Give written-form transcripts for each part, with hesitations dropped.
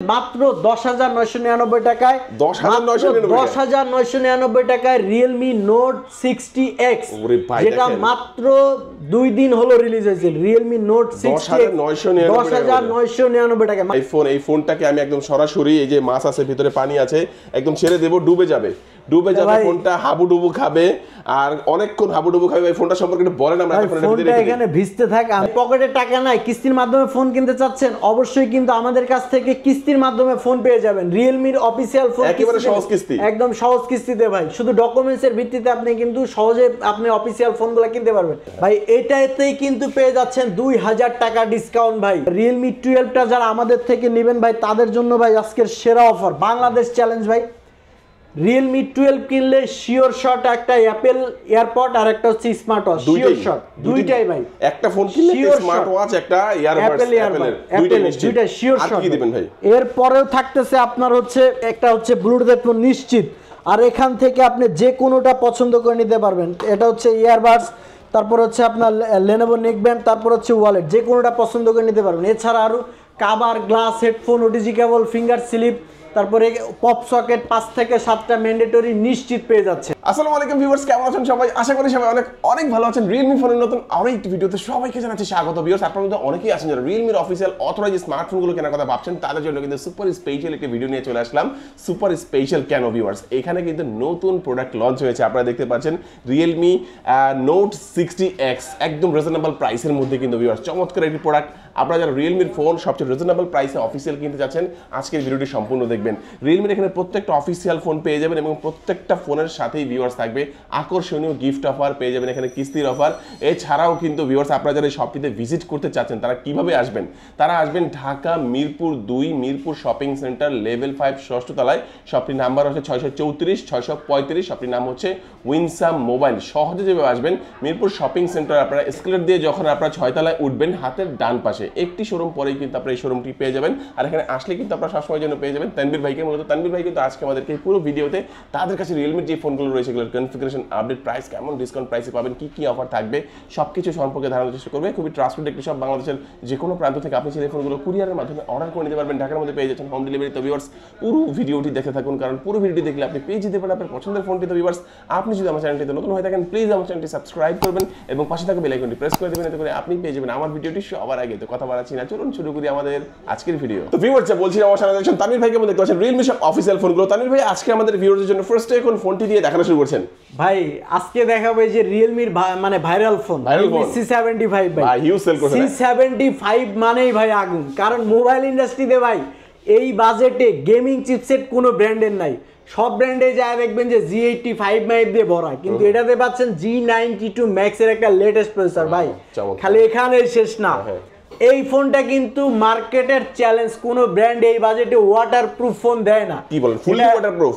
মাত্র 10,999 টাকায় 10,999 টাকায় Realme Note 60X যেটা মাত্র 2 দিন হলো রিলিজ হয়েছে। Realme Note 60X 10,999 টাকা। এই ফোনটাকে আমি একদম সরাসরি এই যে মাছ আছে ভিতরে পানি আছে একদম ছেড়ে দেব, ডুবে যাবে ফোনটা, হাবুডুবু খাবে আর অনেকক্ষণ হাবুডুবু খাবে। এই ফোনটা সম্পর্কে একটু বলেন। আমরা ফোনটা এখানে ভিজতে থাকে, পকেটে টাকা নাই, কিস্তির মাধ্যমে ফোন কিনতে চাচ্ছেন, অবশ্যই কিন্তু আমাদের কাছ থেকে কিস্তির মাধ্যমে ফোন পেয়ে যাবেন। Realme এর অফিশিয়াল ফোন একেবারে সহজ কিস্তি, একদম সহজ কিস্তিতে ভাই। শুধু ডকুমেন্টসের ভিত্তিতে আপনি কিন্তু সহজে আপনি অফিশিয়াল ফোনগুলো কিনতে পারবেন ভাই। এটাতেই কিন্তু পেয়ে যাচ্ছেন 2000 টাকা ডিসকাউন্ট ভাই। Realme 12টা যারা আমাদের থেকে নেবেন ভাই তাদের জন্য ভাই আজকের সেরা অফার, বাংলাদেশ চ্যালেঞ্জ ভাই। Realme 12 কিনলে শিওর শট একটা অ্যাপেল এয়ারপড আর একটা হচ্ছে স্মার্ট ওয়াচ, শিওর শট দুইটাই ভাই। একটা ফোন কিনলে স্মার্ট ওয়াচ একটা এয়ারবাডস দুইটা শিওর শট কি দিবেন ভাই। এরপরেও থাকতেছে আপনার হচ্ছে একটা হচ্ছে ব্লুটুথ হেডফোন নিশ্চিত, আর এখান থেকে আপনি যে কোনোটা পছন্দ করে নিতে পারবেন। এটা হচ্ছে ইয়ারবাডস, তারপর হচ্ছে আপনার Lenovo নেকব্যান্ড, তারপর হচ্ছে ওয়ালেট, যে কোনোটা পছন্দ করে নিতে পারবেন। এছাড়া আরো cover, glass, headphone, OTG cable, finger sleeve, তারপরে পপ সকেট 5 থেকে 7টা ম্যান্ডেটরি নিশ্চিত পেয়ে যাচ্ছে। আসসালামু আলাইকুম ভিউয়ার্স, কেমন আছেন সবাই? আশা করি সবাই অনেক ভালো আছেন। Realme ফোনের নতুন আরো একটি ভিডিওতে সবাইকে জানাচ্ছি স্বাগত। ভিউয়ার্স, আপনারা মধ্যে অনেকেই আছেন যারা Realme এর অফিশিয়াল অথরাইজ স্মার্টফোনগুলো কেনার কথা ভাবছেন, তাদের জন্য কিন্তু সুপার স্পেশাল একটি ভিডিও নিয়ে চলে আসলাম। সুপার স্পেশাল কেন ভিউয়ার্স? এখানে কিন্তু নতুন প্রোডাক্ট লঞ্চ হয়েছে, আপনারা দেখতে পাচ্ছেন Realme Note 60X, একদম রিজনেবল প্রাইসের মধ্যে কিন্তু ভিউয়ার্স চমৎকার একটি প্রোডাক্ট। আপনারা যারা Realme এর ফোন সবচেয়ে রিজনেবল প্রাইসে অফিশিয়াল কিনতে যাচ্ছেন, আজকের ভিডিওটি সম্পূর্ণ দেখবেন। Realme এর এখানে প্রত্যেকটা অফিশিয়াল ফোন পেয়ে যাবেন এবং প্রত্যেকটা ফোনের সাথেই ভিউয়ার্স থাকবে আকর্ষণীয় গিফট অফার পেয়ে যাবেন, এখানে কিস্তির অফার। এছাড়াও কিন্তু ভিউয়ার্স আপনারা যারা এই শপটিতে ভিজিট করতে চাচ্ছেন তারা কিভাবে আসবেন? তারা আসবেন Dhaka Mirpur 2 Mirpur shopping centre level 5 ষষ্ঠ তলায়। শপটির নাম্বার হচ্ছে 634 635। শপটির নাম হচ্ছে উইনসাম মোবাইল। সহজে যেভাবে আসবেন মিরপুর শপিং সেন্টার, আপনারা এসকেলেটর দিয়ে যখন আপনারা 6 তলায় উঠবেন হাতের ডান পাশে একটি শোরুম পরেই কিন্তু আপনারা এই শোরুমটি পেয়ে যাবেন। আর এখানে আসলে কিন্তু আপনারা সবসময়ের জন্য পেয়ে যাবেন তানভীর ভাইকে। মূলত তানভীর ভাই কিন্তু আজকে আমাদেরকে পুরো ভিডিওতে তাদের কাছে Realme যে ফোনগুলো রয়েছে এগুলোর কনফিগারেশন, আপডেট, প্রাইস কেমন, ডিসকাউন্ট প্রাইসে পাবেন, কি অফার থাকবে সবকিছু সম্পর্কে ধারণার চেষ্টা করবে। খুবই ট্রাস্টেড একটি সব, বাংলাদেশের যে কোনো প্রান্ত থেকে আপনি সেই ফোনগুলো কুরিয়ারের মাধ্যমে অর্ডার করে নিতে পারবেন। ঢাকার মধ্যে পেয়ে যাচ্ছেন হোম ডেলিভারি। তো ভিউয়ার্স পুরো ভিডিওটি দেখে থাকুন, কারণ পুরো ভিডিওটি দেখলে আপনি পেয়ে যেতে পারেন আপনার পছন্দের ফোনটি। তো ভিউয়ার্স আপনি যদি আমার চ্যানেলটিতে নতুন হয়ে থাকেন প্লিজ আমার চ্যানেলটি সাবস্ক্রাইব করবেন এবং পাশে থাকা বেল আইকনটি প্রেস করে দেবেন, এতে করে আপনি পেয়ে যাবেন আমার ভিডিওটি সবার আগে। তো কথা বাড়াচ্ছি না, চলুন শুরু করি আমাদের আজকের ভিডিও। তো ভিউয়ার্স বলছি আমার সাথে দেখছেন তানভীর ভাইকে মধ্যে দেখছেন Realme সব অফিশিয়াল ফোনগুলো। তানভীর ভাই আজকে আমাদের ভিউয়ারদের জন্য ফার্স্টে কোন ফোনটি দিয়ে দেখানো শুরু করছেন? ভাই আজকে দেখাবো এই যে Realme এর মানে ভাইরাল ফোন C75 ভাই। হিউজ সেল করছে C75 মানেই ভাই আগুন, কারণ মোবাইল ইন্ডাস্ট্রিতে ভাই এই বাজেটে গেমিং চিপসেট কোনো ব্র্যান্ডের নাই। সব ব্র্যান্ডে যা দেখবেন যে G85 মাইপ দিয়ে ভরা, কিন্তু এটাতে পাচ্ছেন G92 Max এর একটা লেটেস্ট প্রসেসর ভাই। খালি এখানেই শেষ না, এই ফোনটা কিন্তু মার্কেটের চ্যালেঞ্জ, কোনো ব্র্যান্ড এই বাজেটে ওয়াটারপ্রুফ ফোন দেয় না। কি বলেন? ফুলি ওয়াটারপ্রুফ?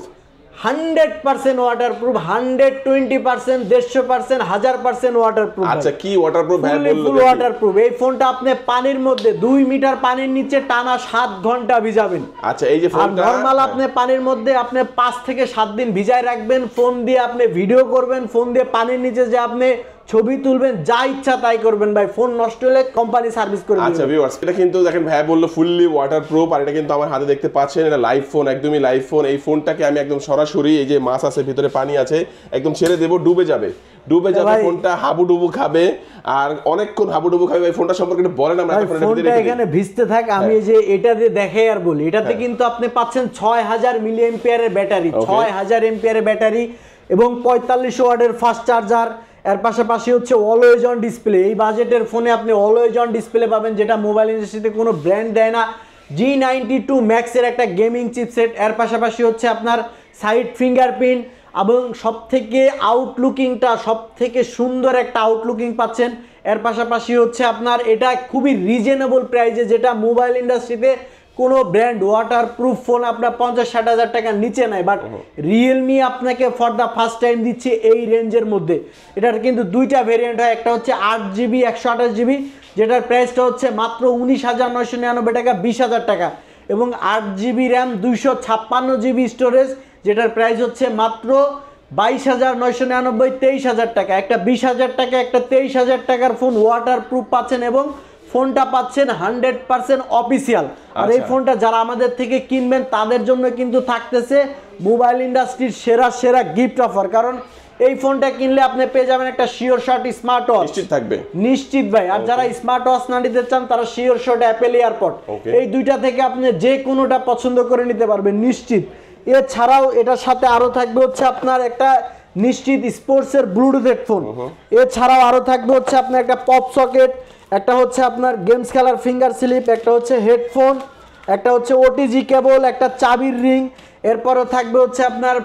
100% waterproof, 120%, 150%, 1000% waterproof. আচ্ছা কি ওয়াটারপ্রুফ ভাই বললেন? ফুল ওয়াটারপ্রুফ। এই ফোনটা আপনি পানির মধ্যে 2 মিটার পানির নিচে টানা 7 ঘন্টা ভিজাবেন। আচ্ছা এই যে ফোনটা নরমাল আপনি পানির মধ্যে আপনি 5 থেকে 7 দিন ভিজায় রাখবেন, ফোন দিয়ে আপনি ভিডিও করবেন, ফোন দিয়ে পানির নিচে যে আপনি ছবি তুলবেন, যা ইচ্ছা তাই করবেন ভাই। ফোন নষ্ট হলে কোম্পানি সার্ভিস করে দিবে। আচ্ছা ভিউয়ার্স এটা কিন্তু দেখেন ভাই বললো ফুললি ওয়াটারপ্রুফ, আর এটা কিন্তু আমার হাতে দেখতে পাচ্ছেন এটা লাইভ ফোন, একদমই লাইভ ফোন। এই ফোনটাকে আমি একদম সরাসরি এই যে মাছ আছে ভিতরে পানি আছে একদম ছেড়ে দেব, ডুবে যাবে ফোনটা, হাবুডুবু খাবে আর অনেকক্ষণ হাবুডুবু খাবে। এই ফোনটা সম্পর্কে একটু বলেন। আমরা ফোনটা এখানে ভিজতে থাকে, আমি এই যে এটা দিয়ে দেখাই আর বলি। এটাতে কিন্তু আপনি পাচ্ছেন 6000 মিলি অ্যাম্পিয়ারের ব্যাটারি, 6000 অ্যাম্পিয়ারের ব্যাটারি এবং 45 ওয়াটের ফাস্ট চার্জার। এর পাশাপাশি হচ্ছে অলওয়েজ অন ডিসপ্লে। এই বাজেটের ফোনে আপনি অলওয়েজ অন ডিসপ্লে পাবেন, যেটা মোবাইল ইন্ডাস্ট্রিতে কোনো ব্র্যান্ড দেয় না। G92 Max এর একটা গেমিং চিপসেট। এর পাশাপাশি হচ্ছে আপনার সাইড ফিঙ্গারপ্রিন্ট এবং সবথেকে আউটলুকিংটা সবথেকে সুন্দর একটা আউটলুকিং পাচ্ছেন। এর পাশাপাশি হচ্ছে আপনার এটা খুবই রিজনেবল প্রাইসে, যেটা মোবাইল ইন্ডাস্ট্রিতে কোনো ব্র্যান্ড ওয়াটারপ্রুফ ফোন আপনার 50-60 হাজার টাকার নিচে নেয়, বাট Realme আপনাকে ফর দ্য ফার্স্ট টাইম দিচ্ছে এই রেঞ্জের মধ্যে। এটার কিন্তু দুইটা ভেরিয়েন্ট হয়, একটা হচ্ছে 8GB 128GB, যেটার প্রাইসটা হচ্ছে মাত্র 19,999 টাকা, 20,000 টাকা, এবং 8GB র্যাম 256GB স্টোরেজ, যেটার প্রাইস হচ্ছে মাত্র 22,999, 23,000 টাকা। একটা 20,000 টাকা একটা 23,000 টাকার ফোন ওয়াটারপ্রুফ পাচ্ছেন এবং ফোনটা পাচ্ছেন 100% অফিসিয়াল। আর এই ফোনটা যারা আমাদের থেকে কিনবেন তাদের জন্য কিন্তু থাকতেছে মোবাইল ইন্ডাস্ট্রির সেরা সেরা গিফট অফার। কারণ এই ফোনটা কিনলে আপনি পেয়ে যাবেন একটা শিওর শট স্মার্ট ওয়াচ, নিশ্চিত থাকবে, নিশ্চিত ভাই। আর যারা স্মার্ট ওয়াচ না নিতে চান তারা শিওর শট অ্যাপেল এয়ারপড, এই দুইটা থেকে আপনি যে কোনোটা পছন্দ করে নিতে পারবেন নিশ্চিত। এছাড়াও এটার সাথে আরো থাকবে হচ্ছে আপনার একটা নিশ্চিত স্পোর্টস এর ব্লুটুথ হেডফোন। এছাড়াও আরো থাকবে হচ্ছে আপনার একটা পপ সকেট, একটা হচ্ছে আপনার গেমস খেলার ফিঙ্গার স্লিপ, একটা হচ্ছে হেডফোন, একটা হচ্ছে ওটিজি কেবল, একটা চাবির রিং। এরপরও থাকবে হচ্ছে আপনার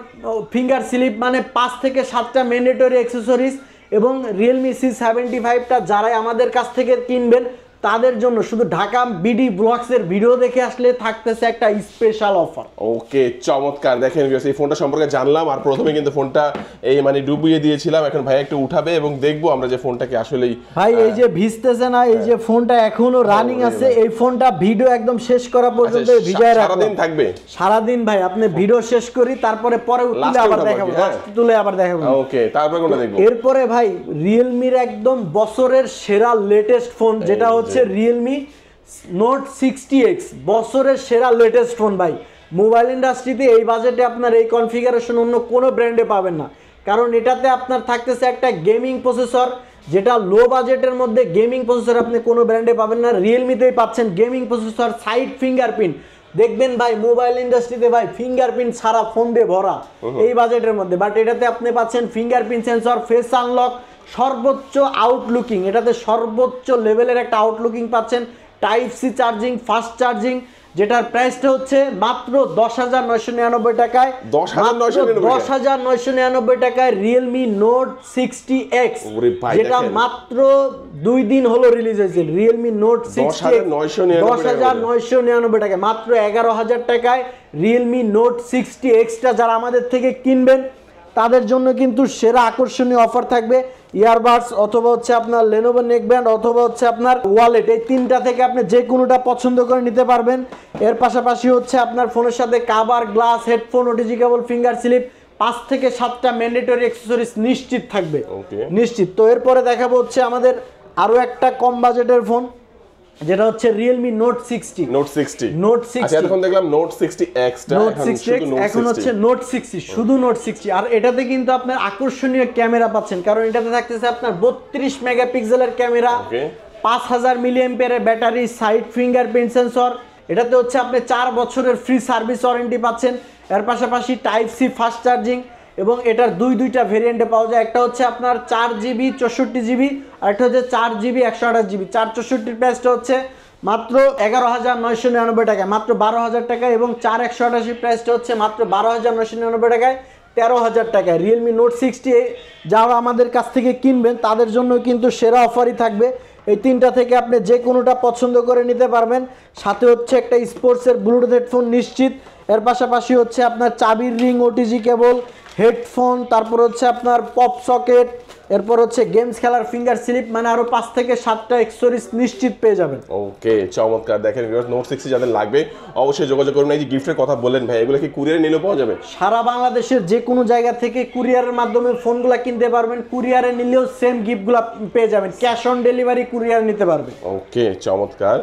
ফিঙ্গার স্লিপ, মানে 5 থেকে 7টা ম্যান্ডেটরি অ্যাক্সেসরিজ। এবং রিয়েলমি C75টা যারাই আমাদের কাছ থেকে কিনবেন তাদের জন্য শুধু ঢাকা বিডি ব্লগস এর ভিডিও দেখে আসলে থাকতেছে একটা স্পেশাল অফার। ওকে, চমৎকার। দেখেন এই ফোনটা সম্পর্কে জানলাম, আর প্রথমে কিন্তু ফোনটা এই মানে ডুবিয়ে দিয়েছিলাম, এখন ভাই একটু উঠাবে এবং দেখবো আমরা যে ফোনটাকে আসলেই ভাই এই যে ভিজতেছে না, এই যে ফোনটা এখনো রানিং আছে, এই ফোনটা ভিডিও একদম শেষ করা পর্যন্ত ভিজায় রাখবো। সারাদিন থাকবে? সারাদিন ভাই, আপনি ভিডিও শেষ করি তারপরে পরে তুলে আবার দেখাবো, তুলে আবার দেখাবো। ওকে, তারপরে কোনটা দেখবো? এরপরে ভাই রিয়েলমির একদম বছরের সেরা লেটেস্ট ফোন, যেটা হচ্ছে রিয়েলমি নোট 60X, বছরের সেরা লেটেস্ট ফোন ভাই। মোবাইল ইন্ডাস্ট্রিতে এই বাজেটে আপনার এই কনফিগারেশন অন্য কোনো ব্র্যান্ডে পাবেন না। কারণ এটাতে আপনার থাকতেছে একটা গেমিং প্রসেসর, যেটা লো বাজেটের মধ্যে গেমিং প্রসেসর আপনি কোনো ব্র্যান্ডে পাবেন না, রিয়েলমিতেই পাচ্ছেন গেমিং প্রসেসর, সাইড ফিঙ্গারপ্রিন্ট। দেখবেন ভাই মোবাইল ইন্ডাস্ট্রিতে ভাই ফিঙ্গারপ্রিন্ট ছাড়া ফোন দিয়ে ভরা এই বাজেটের মধ্যে, বাট এটাতে আপনি পাচ্ছেন ফিঙ্গারপ্রিন্ট সেন্সর, ফেস আনলক, সর্বোচ্চ আউটলুকিং, এটাতে সর্বোচ্চ লেভেলের একটা আউটলুকিং পাচ্ছেন, type C charging, fast charging, যেটার প্রাইসটা হচ্ছে মাত্র 10,999 টাকায়। 10,999 টাকায় রিয়েলমি নোট 60X, যেটা মাত্র 2 দিন হলো রিলিজ হয়েছে। রিয়েলমি নোট 60X 10,999 টাকায়, মাত্র 11,000 টাকায় রিয়েলমি নোট 60X-টা যারা আমাদের থেকে কিনবেন তাদের জন্য কিন্তু সেরা আকর্ষণীয় অফার থাকবে। ইয়ারবাডস অথবা হচ্ছে আপনার লেনোভো নেকব্যান্ড অথবা হচ্ছে আপনার ওয়ালেট, এই তিনটা থেকে আপনি যে কোনোটা পছন্দ করে নিতে পারবেন। এর পাশাপাশি হচ্ছে আপনার ফোনের সাথে cover, glass, headphone, OTG cable, finger sleeve, 5 থেকে 7টা ম্যান্ডেটরি অ্যাক্সেসরিজ নিশ্চিত থাকবে, নিশ্চিত। তো এরপরে দেখাবো হচ্ছে আমাদের আরো একটা কম বাজেটের ফোন, যেটা হচ্ছে রিয়েলমি নোট 60। আচ্ছা, এখন দেখলাম নোট 60X টা, এখন হচ্ছে নোট 60, শুধু নোট 60। আর এটাতে কিন্তু আপনার আকর্ষণীয় ক্যামেরা পাচ্ছেন, কারণ এটাতে থাকতেছে আপনার 32 মেগাপিক্সেলের ক্যামেরা, 5000 মিলিঅ্যাম্পিয়ারের ব্যাটারি, সাইড ফিঙ্গারপ্রিন্ট সেন্সর। এটাতে হচ্ছে আপনি 4 বছরের ফ্রি সার্ভিস ওয়ারেন্টি পাচ্ছেন। এর পাশাপাশি টাইপ সি ফাস্ট চার্জিং, এবং এটার দুইটা ভেরিয়েন্টে পাওয়া যায়। একটা হচ্ছে আপনার 4GB 64GB, আর একটা হচ্ছে 4GB 128GB। 464 প্রাইসটা হচ্ছে মাত্র 11,999 টাকায়, মাত্র 12,000 টাকায়, এবং 4 128 প্রাইসটা হচ্ছে মাত্র 12,999 টাকায়, 13,000 টাকায়। রিয়েলমি নোট 60 যারা আমাদের কাছ থেকে কিনবেন তাদের জন্য কিন্তু সেরা অফারই থাকবে। এই তিনটা থেকে আপনি যে কোনোটা পছন্দ করে নিতে পারবেন। সাথে হচ্ছে একটা স্পোর্টসের ব্লুটুথ হেডফোন নিশ্চিত, এর পাশাপাশি হচ্ছে আপনার চাবির রিং, ওটিজি কেবল, হেডফোন, তারপর হচ্ছে আপনার পপ সকেট, এরপর হচ্ছে গেমস খেলার ফিঙ্গার স্লিপ, মানে আরো 5 থেকে 7টা অ্যাক্সেসরিজ নিশ্চিত পেয়ে যাবেন। ওকে, চমৎকার। দেখেন নোট 60 যাদের লাগবে অবশ্যই যোগাযোগ করুন। এই যে গিফটের কথা বললেন ভাই, এগুলো কি কুরিয়ারে নিলেও পাওয়া যাবে? সারা বাংলাদেশের যে কোনো জায়গা থেকে কুরিয়ারের মাধ্যমে ফোনগুলো কিনতে পারবেন, কুরিয়ারে নিলেও সেম গিফটগুলো পেয়ে যাবেন, ক্যাশ অন ডেলিভারি কুরিয়ারে নিতে পারবেন। ওকে, চমৎকার।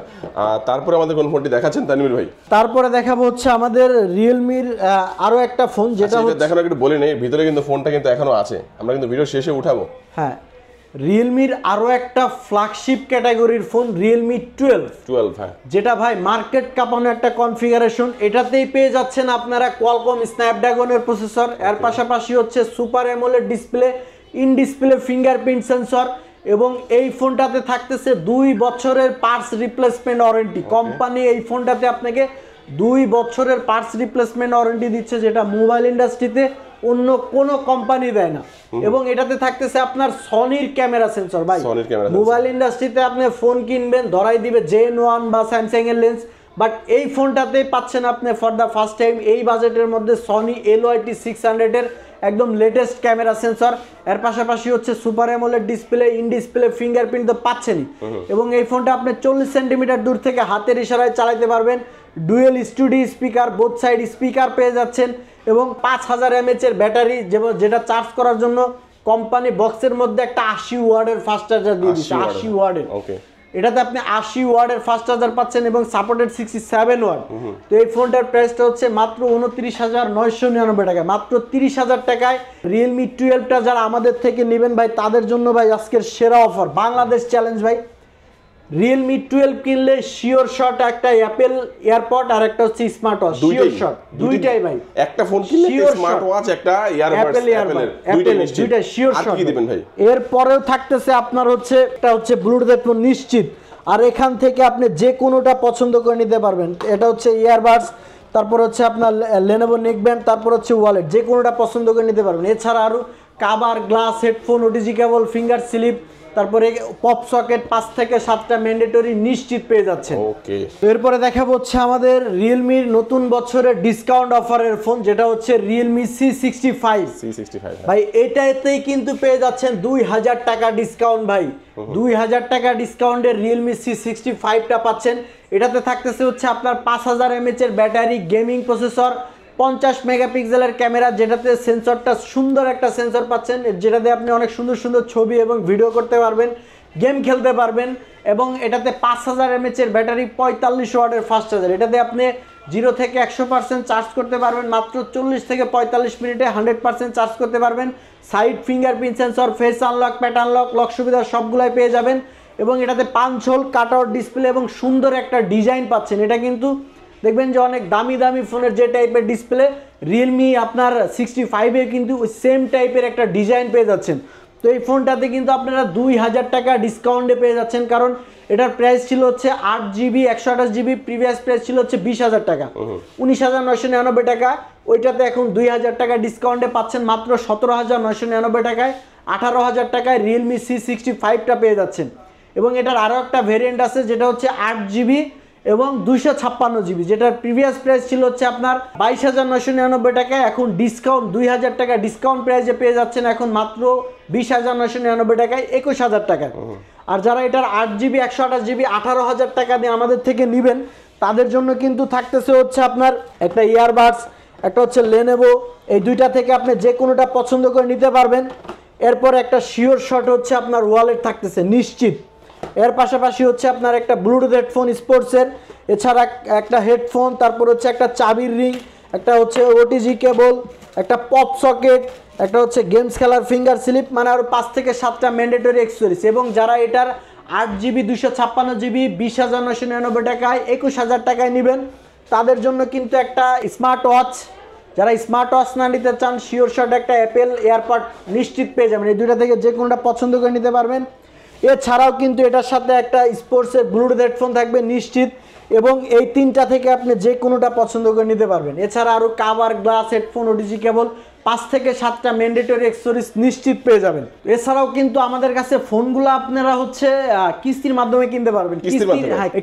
তারপরে আমাদের কোন ফোনটি দেখাচ্ছেন তানভীর ভাই? তারপরে দেখাবো হচ্ছে আমাদের রিয়েলমির আরো একটা ফোন, যেটা দেখানো একটু বলে নেই, ভিতরে কিন্তু ফোনটা কিন্তু এখনো আছে, আমরা কিন্তু ভিডিও শেষে উঠাবো। হ্যাঁ, রিয়েলমির আরো একটা ফ্ল্যাগশিপ ক্যাটাগরির ফোন, রিয়েলমি 12, হ্যাঁ, যেটা ভাই মার্কেট কাঁপানো একটা কনফিগারেশন। এটাতেই পেয়ে যাচ্ছেন আপনারা কোয়ালকম স্ন্যাপড্রাগনের প্রসেসর, এর পাশাপাশি হচ্ছে super AMOLED display, in display fingerprint sensor, এবং এই ফোনটাতে থাকতেছে 2 বছরের পার্টস রিপ্লেসমেন্ট ওয়ারেন্টি। কোম্পানি এই ফোনটাতে আপনাকে 2 বছরের পার্টস রিপ্লেসমেন্ট ওয়ারেন্টি দিচ্ছে, যেটা মোবাইল ইন্ডাস্ট্রিতে অন্য কোনো কোম্পানি দেয় না। এবং এটাতে থাকতেছে আপনার সনির ক্যামেরা সেন্সর। ভাই মোবাইল ইন্ডাস্ট্রিতে আপনি ফোন কিনবেন ধরাই দিবে Gen1 বা স্যামসাং এর লেন্স, বাট এই ফোনটাতে পাচ্ছেন আপনি ফর দ্য ফার্স্ট টাইম এই বাজেটের মধ্যে সনি LYT600 এর একদম লেটেস্ট ক্যামেরা সেন্সর। এর পাশাপাশি হচ্ছে super AMOLED display, in display fingerprint তো পাচ্ছেনই, এবং এই ফোনটা আপনি 40 সেন্টিমিটার দূর থেকে হাতের ইশারায় চালাতে পারবেন। Dual studio speaker, both side speaker পেয়ে যাচ্ছেন, এবং 5000 mAh এর ব্যাটারি, যেটা চার্জ করার জন্য কোম্পানি বক্সের মধ্যে একটা 80 ওয়াটের ফাস্ট চার্জার দিয়ে দিচ্ছে, 80 ওয়াটের। এটাতে আপনি 80 ওয়াটের ফাস্ট চার্জার পাচ্ছেন এবং সাপোর্টেড 67 ওয়াট। তো এই ফোনটার প্রাইসটা হচ্ছে মাত্র 29,999 টাকা, মাত্র 30,000 টাকায় রিয়েলমি 12টা যারা আমাদের থেকে নেবেন ভাই তাদের জন্য ভাই আজকের সেরা অফার, বাংলাদেশ চ্যালেঞ্জ ভাই। রিয়েলমি 12 কিনলে শিওর শট একটা অ্যাপেল এয়ারপড আর একটা হচ্ছে স্মার্ট ওয়াচ, শিওর শট দুইটাই ভাই। একটা ফোন কিনলে স্মার্ট ওয়াচ একটা ইয়ারবাডস অ্যাপেলের দুইটা শিওর শট। কি দিবেন ভাই? এরপরেও থাকতেছে আপনার হচ্ছে একটা হচ্ছে ব্লুটুথ হেডফোন নিশ্চিত, আর এখান থেকে আপনি যে কোনোটা পছন্দ করে নিতে পারবেন। এটা হচ্ছে ইয়ারবাডস, তারপর হচ্ছে আপনার লেনোভো নেকব্যান্ড, তারপর হচ্ছে ওয়ালেট, যে কোনোটা পছন্দ করে নিতে পারবেন। এছাড়া আরও cover, glass, headphone, OTG cable, finger sleeve, তারপরে পপ সকেট 5 থেকে 7টা ম্যান্ডেটরি নিশ্চিত পেয়ে যাচ্ছেন। ওকে, এরপরে দেখাবো হচ্ছে আমাদের রিয়েলমির নতুন বছরের ডিসকাউন্ট অফারের ফোন, যেটা হচ্ছে রিয়েলমি C65 ভাই। এটাতেই কিন্তু পেয়ে যাচ্ছেন 2000 টাকা ডিসকাউন্ট ভাই, 2000 টাকা ডিসকাউন্টের রিয়েলমি C65টা পাচ্ছেন। এটাতে থাকতেছে হচ্ছে আপনার 5000 mAh এর ব্যাটারি, গেমিং প্রসেসর, 50 মেগাপিক্সেলের ক্যামেরা, যেটাতে সেন্সরটা সুন্দর একটা সেন্সর পাচ্ছেন, যেটাতে আপনি অনেক সুন্দর সুন্দর ছবি এবং ভিডিও করতে পারবেন, গেম খেলতে পারবেন। এবং এটাতে 5000 mAh এর ব্যাটারি, 45 ওয়াটের ফাস্ট চার্জার। এটাতে আপনি 0 থেকে 100% চার্জ করতে পারবেন মাত্র 40 থেকে 45 মিনিটে, 100% চার্জ করতে পারবেন। Side fingerprint sensor, face unlock, pattern lock, lock সুবিধা সবগুলাই পেয়ে যাবেন। এবং এটাতে 5 হোল কাট আউট ডিসপ্লে এবং সুন্দর একটা ডিজাইন পাচ্ছেন। এটা কিন্তু দেখবেন যে অনেক দামি দামি ফোনের যে টাইপের ডিসপ্লে, রিয়েলমি আপনার 65-এ কিন্তু ওই সেম টাইপের একটা ডিজাইন পেয়ে যাচ্ছেন। তো এই ফোনটাতে কিন্তু আপনারা 2000 টাকা ডিসকাউন্টে পেয়ে যাচ্ছেন, কারণ এটার প্রাইস ছিল হচ্ছে 8GB 128GB, প্রিভিয়াস প্রাইস ছিল হচ্ছে 20,000 টাকা, 19,999 টাকা। ওইটাতে এখন 2000 টাকা ডিসকাউন্টে পাচ্ছেন মাত্র 17,999 টাকায়। 18,000 টাকায় রিয়েলমি C65টা পেয়ে যাচ্ছেন। এবং এটার আরও একটা ভেরিয়েন্ট আছে যেটা হচ্ছে 8GB এবং 256GB, যেটার প্রিভিয়াস প্রাইস ছিল হচ্ছে আপনার 22,999 টাকায়, এখন ডিসকাউন্ট 2000 টাকা ডিসকাউন্ট প্রাইসে পেয়ে যাচ্ছেন এখন মাত্র 20,999 টাকায়, 21,000 টাকায়। আর যারা এটার 8GB 128GB 18,000 টাকা দিয়ে আমাদের থেকে নেবেন তাদের জন্য কিন্তু থাকতেছে হচ্ছে আপনার একটা ইয়ারবাডস, একটা হচ্ছে লেনোভো, এই দুইটা থেকে আপনি যে কোনোটা পছন্দ করে নিতে পারবেন। এরপর একটা শিওর শট হচ্ছে আপনার ওয়ালেট থাকতেছে নিশ্চিত। এর পাশাপাশি হচ্ছে আপনার একটা ব্লুটুথ হেডফোন স্পোর্টসের, এছাড়া একটা হেডফোন, তারপর হচ্ছে একটা চাবির রিং, একটা হচ্ছে ওটিজি কেবল, একটা পপ সকেট, একটা হচ্ছে গেমস খেলার ফিঙ্গার স্লিপ, মানে আরও 5 থেকে 7টা ম্যান্ডেটরি অ্যাক্সেসরিজ। এবং যারা এটার 8GB 256GB 20,999 টাকায় 21,000 টাকায় নেবেন তাদের জন্য কিন্তু একটা স্মার্ট ওয়াচ, যারা স্মার্ট ওয়াচ না নিতে চান শিওর শট একটা অ্যাপেল এয়ারপড নিশ্চিত পেয়ে যাবেন। এই দুইটা থেকে যে কোনোটা পছন্দ করে নিতে পারবেন। এছাড়াও কিন্তু এটার সাথে একটা স্পোর্টসের ব্লুটুথ হেডফোন থাকবে নিশ্চিত, এবং এই তিনটা থেকে আপনি যে কোনোটা পছন্দ করে নিতে পারবেন। এছাড়া আরও কাভার, গ্লাস, হেডফোন, ওটিজি কেবল, 5 থেকে 7টা ম্যান্ডেটরি অ্যাক্সেসরিজ নিশ্চিত পেয়ে যাবেন। এছাড়াও কিন্তু আমাদের কাছে ফোনগুলো আপনারা হচ্ছে কিস্তির মাধ্যমে কিনতে পারবেন।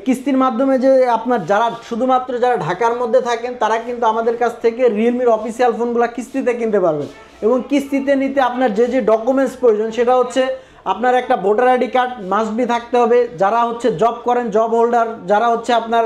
কিস্তির মাধ্যমে যে আপনার যারা শুধুমাত্র যারা ঢাকার মধ্যে থাকেন তারা কিন্তু আমাদের কাছ থেকে রিয়েলমির অফিসিয়াল ফোনগুলো কিস্তিতে কিনতে পারবেন। এবং কিস্তিতে নিতে আপনার যে যে ডকুমেন্টস প্রয়োজন সেটা হচ্ছে আপনার একটা voter ID card must be থাকতে হবে, যারা হচ্ছে জব করেন জব হোল্ডার, যারা হচ্ছে আপনার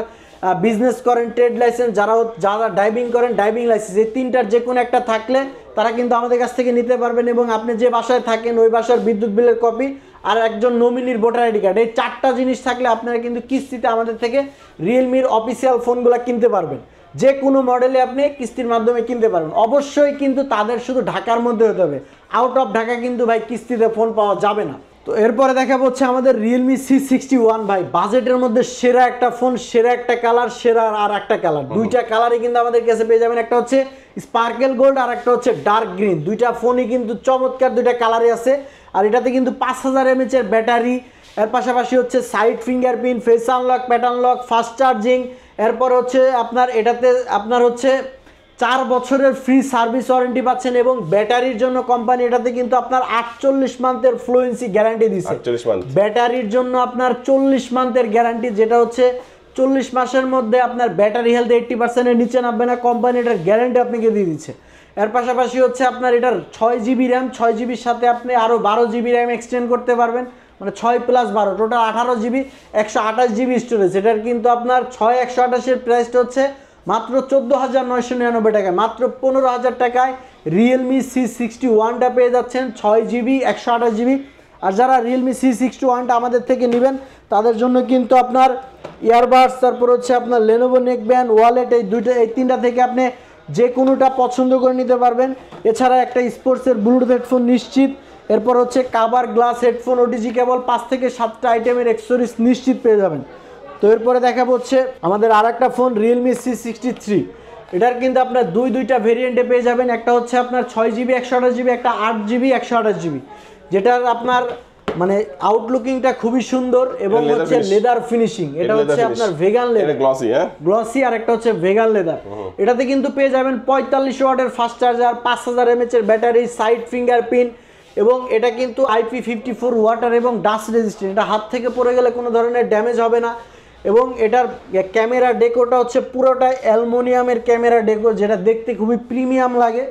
বিজনেস করেন ট্রেড লাইসেন্স, যারা ড্রাইভিং করেন ড্রাইভিং লাইসেন্স, এই তিনটার যে কোনো একটা থাকলে তারা কিন্তু আমাদের কাছ থেকে নিতে পারবেন। এবং আপনি যে বাসায় থাকেন ওই বাসার বিদ্যুৎ বিলের কপি আর একজন নমিনির ভোটার আইডি কার্ড, এই 4টা জিনিস থাকলে আপনারা কিন্তু কিস্তিতে আমাদের থেকে রিয়েলমির অফিসিয়াল ফোনগুলো কিনতে পারবেন। যে কোনো মডেলে আপনি কিস্তির মাধ্যমে কিনতে পারবেন। অবশ্যই কিন্তু তাদের শুধু ঢাকার মধ্যে হতে হবে, আউট অফ ঢাকা কিন্তু ভাই কিস্তিতে ফোন পাওয়া যাবে না। তো এরপরে দেখা হচ্ছে আমাদের রিয়েলমি C61 ভাই, বাজেটের মধ্যে সেরা একটা ফোন, সেরা একটা কালার, সেরা আর একটা কালার, দুইটা কালারই কিন্তু আমাদের কাছে পেয়ে যাবেন। একটা হচ্ছে স্পার্কেল গোল্ড আর একটা হচ্ছে ডার্ক গ্রিন। দুইটা ফোনই কিন্তু চমৎকার, দুইটা কালারই আছে। আর এটাতে কিন্তু 5000 mAh এর ব্যাটারি, এর পাশাপাশি হচ্ছে side fingerprint, face unlock, pattern lock, fast charging. এরপর হচ্ছে আপনার এটাতে আপনার হচ্ছে 4 বছরের ফ্রি সার্ভিস ওয়ারেন্টি পাচ্ছেন। এবং ব্যাটারির জন্য কোম্পানি এটাতে কিন্তু আপনার 48 মান্থের ফ্লুয়েন্সি গ্যারান্টি দিচ্ছে। ব্যাটারির জন্য আপনার 40 মান্থের গ্যারান্টি, যেটা হচ্ছে 40 মাসের মধ্যে আপনার ব্যাটারি হেলথ 80%-এর নিচে নামবে না, কোম্পানি এটার গ্যারান্টি আপনাকে দিয়ে দিচ্ছে। এর পাশাপাশি হচ্ছে আপনার এটার 6GB র্যাম, 6GBর সাথে আপনি আরও 12GB র্যাম এক্সটেন্ড করতে পারবেন, মানে 6 + 12 টোটাল 18GB, 128GB স্টোরেজ। এটার কিন্তু আপনার 6/128-এর প্রাইসটা হচ্ছে মাত্র 14,999 টাকায়, মাত্র 15,000 টাকায় রিয়েলমি C61টা পেয়ে যাচ্ছেন। 6GB 128GB আর যারা রিয়েলমি C61টা আমাদের থেকে নেবেন তাদের জন্য কিন্তু আপনার ইয়ারবাডস, তারপর হচ্ছে আপনার লেনোভো নেকব্যান্ড, ওয়ালেট, এই তিনটা থেকে আপনি যে কোনোটা পছন্দ করে নিতে পারবেন। এছাড়া একটা স্পোর্টসের ব্লুটুথ হেডফোন নিশ্চিত, এরপর হচ্ছে কাভার, গ্লাস, হেডফোন, ওটিজি কেবল 5 থেকে 7টা আইটেমের অ্যাক্সেসরিজ নিশ্চিত পেয়ে যাবেন। তো এরপরে দেখাবো হচ্ছে আমাদের আর একটা ফোন রিয়েলমি C63। এটার কিন্তু আপনার দুইটা ভেরিয়েন্টে পেয়ে যাবেন। একটা হচ্ছে আপনার 6GB 128GB, একটা 8GB 128GB, যেটার আপনার মানে আউটলুকিংটা খুবই সুন্দর এবং হচ্ছে লেদার ফিনিশিং। এটা হচ্ছে আপনার ভেগান লেদার, গ্লসি, আর একটা হচ্ছে ভেগান লেদার। এটাতে কিন্তু পেয়ে যাবেন 45 ওয়াটের ফাস্ট চার্জার, 5000 mAh এর ব্যাটারি, সাইড ফিঙ্গারপ্রিন্ট, এবং এটা কিন্তু IP54 ওয়াটার এবং ডাস্ট রেজিস্ট্যান্ট। এটা হাত থেকে পড়ে গেলে কোনো ধরনের ড্যামেজ হবে না। এবং এটার ক্যামেরা ডেকোটা হচ্ছে পুরোটাই অ্যালুমিনিয়ামের ক্যামেরা ডেকো, যেটা দেখতে খুবই প্রিমিয়াম লাগে,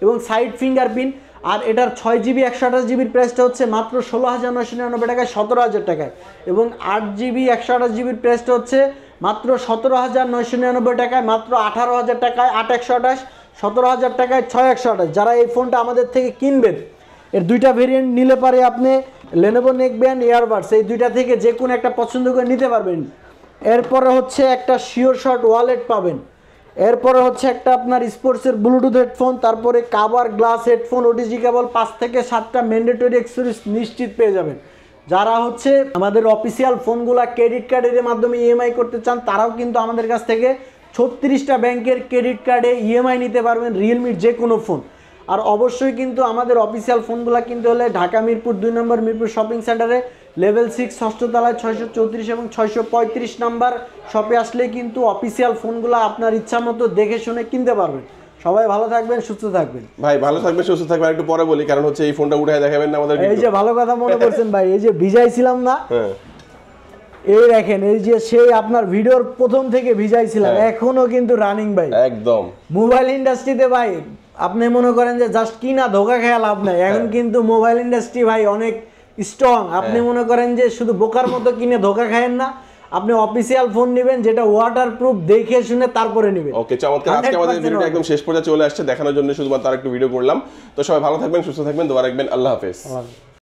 এবং সাইড ফিঙ্গারপ্রিন্ট। আর এটার 6GB 128GBর প্রাইসটা হচ্ছে মাত্র 16,999 টাকায়, 17,000 টাকায়, এবং 8GB 128GBর প্রাইসটা হচ্ছে মাত্র 17,999 টাকায়, মাত্র 18,000 টাকায় 8/128, 17,000 টাকায় 6/128। যারা এই ফোনটা আমাদের থেকে কিনবেন, এর দুইটা ভেরিয়েন্ট নিলে পারে আপনি লেনোভো নেকব্যান্ড, ইয়ারবাডস, এই দুইটা থেকে যে কোনো একটা পছন্দ করে নিতে পারবেন। এরপরে হচ্ছে একটা শিওর শট ওয়ালেট পাবেন, এরপরে হচ্ছে একটা আপনার স্পোর্টসের ব্লুটুথ হেডফোন, তারপরে কাভার, গ্লাস, হেডফোন, ওটিজি কেবল 5 থেকে 7টা ম্যান্ডেটরি অ্যাক্সেসরিজ নিশ্চিত পেয়ে যাবেন। যারা হচ্ছে আমাদের অফিসিয়াল ফোনগুলা ক্রেডিট কার্ডের মাধ্যমে ইএমআই করতে চান, তারাও কিন্তু আমাদের কাছ থেকে 36টা ব্যাংকের ক্রেডিট কার্ডে ইএমআই নিতে পারবেন রিয়েলমির যে কোনো ফোন। আর অবশ্যই কিন্তু আমাদের অফিসিয়াল ফোনগুলো কিনতে হলে ঢাকা মিরপুর 2 নম্বর মিরপুর শপিং সেন্টারে লেভেল 6 ষষ্ঠ তলায় 634 এবং 635 নাম্বার শপে আসলে কিন্তু অফিসিয়াল ফোনগুলো আপনার ইচ্ছা মতো দেখে শুনে কিনতে পারবেন। সবাই ভালো থাকবেন, সুস্থ থাকবেন। ভাই ভালো থাকবেন, সুস্থ থাকবেন। একটু পরে বলি, কারণ হচ্ছে এই ফোনটা উঠায় দেখাবেন না আমাদের। এই যে ভালো কথা মনে করছেন ভাই, এই যে ভিজাইছিলাম না, এই দেখেন, এই যে সেই আপনার ভিডিওর প্রথম থেকে ভিজাইছিলাম, এখনো কিন্তু রানিং ভাই। একদম মোবাইল ইন্ডাস্ট্রিতে ভাই আপনি মনে করেন যে জাস্ট কিনা ধোকা খেয়া লাভ নাই, এখন কিন্তু মোবাইল ইন্ডাস্ট্রি ভাই অনেক স্ট্রং। আপনি মনে করেন যে শুধু বোকার মতো কিনে ধোকা খায়েন না, আপনি অফিসিয়াল ফোন নেবেন যেটা ওয়াটারপ্রুফ, দেখে শুনে তারপরে নেবেন। ওকে, চমৎকার। আজকে আমাদের ভিডিওটা একদম শেষ পর্যায়ে চলে আসছে, দেখানোর জন্য শুধুমাত্র আরেকটু ভিডিও করলাম। তো সবাই ভালো থাকবেন, সুস্থ থাকবেন, দোয়া রাখবেন। আল্লাহ হাফেজ।